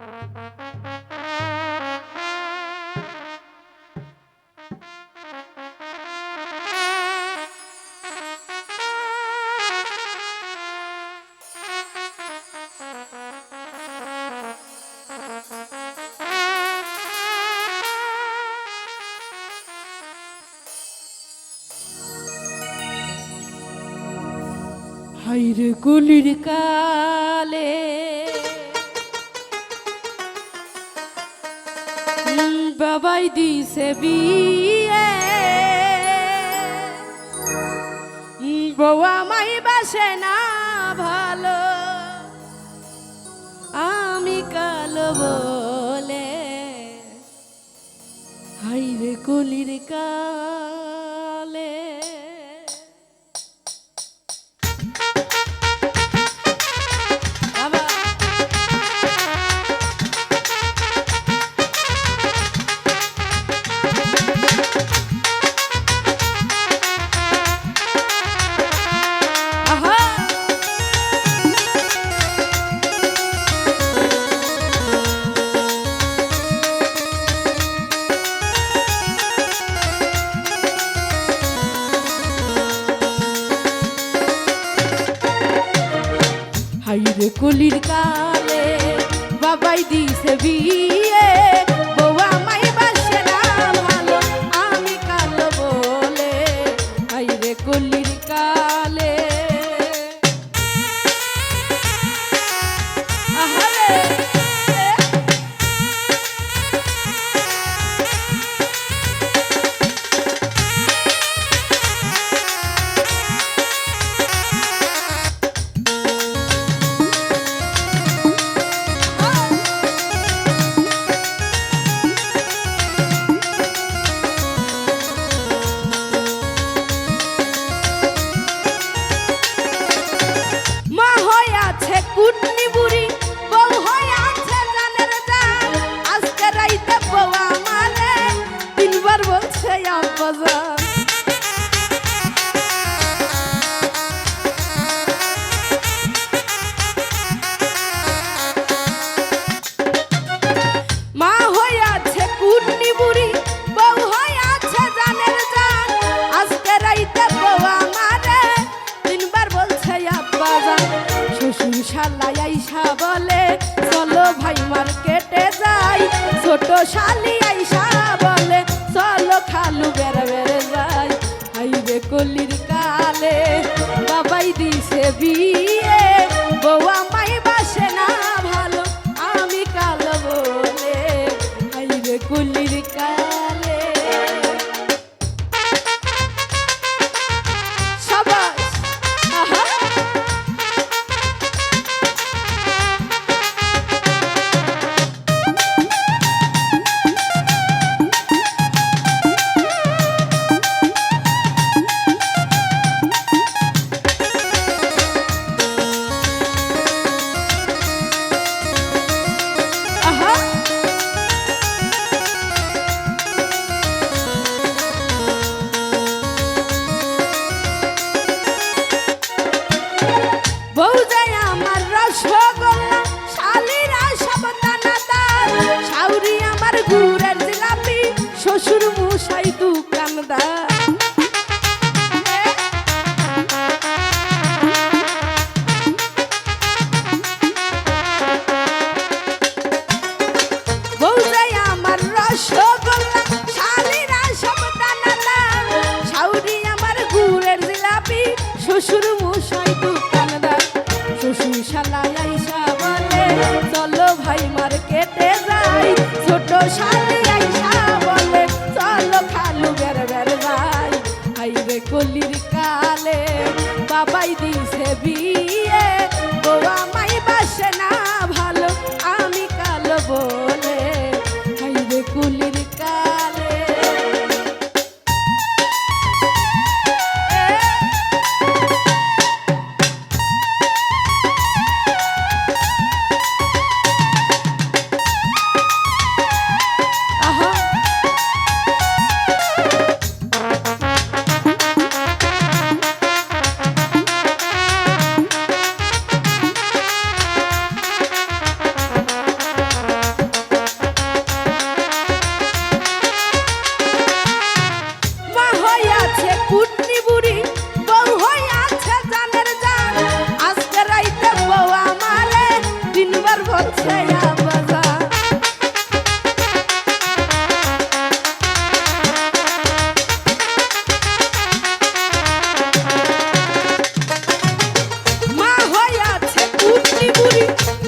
হাইরে কলির কালে বাবাই দিছে বিয়ে, বউ আমায় বাসে না ভালো, আমি কালো বলে। হাইরে কলির কালে হাইরে কলির কালে বাবাই দিছে বিয়ে, বউ আমায় বাসে না ভালো, আমি কালো বলে। হাইরে কলির কালে আহারে কুটনি বুড়ি বউ হয়ে আছে জানের জান, আজকে রাইতে বউ আমারে তিনবার বলছে আব্বা জান। মা হয়ে আছে কুটনি বুড়ি বউ হয়ে আছে জানের জান, আজকে রাইতে বউ আমারে তিনবার বলছে আব্বা জান। শ্বশুর শালাই আইসা বলে চলো ভাই মার্কেটে যাই, ছোট শালি আইসা বলে চলো খালু বেড়ে বেড়ে যাই। হাইরে কলির কালে বাবাই দিছে বিয়ে, বউ আমায় বাসে না ভালো, আমি কালো বলে। হাইরে কলির কালে সবাই আহা শ্বশুর মশাই দোকানদার। বউ যায় আমার রসগোল্লা, শালিরা সব দানাদার, শাউরি আমার গুড়ের জিলাপি, শ্বশুর মশাই দোকানদার। শ্বশুর শালায় আইসা বলে চলো ভাই মার্কেটে যাই, ছোট শালি আইসা বলে চলো খালু বেড়ে বেড়ে যাই। হাইরে কলির কালে বাবাই দিছে বিয়ে, বউ আমায় বাসে না ভালো, আমি কালো বলে। হাইরে কলির কালে বলছে আব্বাজান। মা হইয়াছে কুটনি বুড়ি,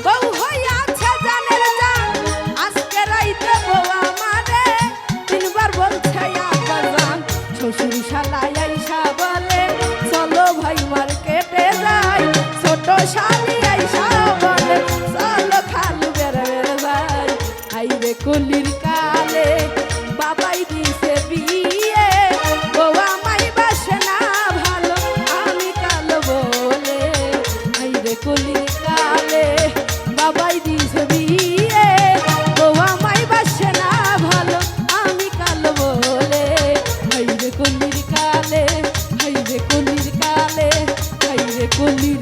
বউ হইয়াছে জানের জান, আজকে রাইতে বউ আমারে তিনবার বলছে আব্বাজান। শ্বশুর শালা আইসা বলে চলো ভাই মার্কেটে যাই, ছোট শালি আইসা বলে চলো খালু বেড়ে বেড়ে যাই। আইরে কলির কালে বাবাই দিছে বিয়ে, বউ আমায় বাসে না ভালো আমি কালো বলে। আইরে কলির কালে বাবাই দিছে বিয়ে, বউ আমায় বাসে না ভালো আমি কালো বলে। হাইরে কলির কালে, হাইরে কলির কালে, হাইরে কলির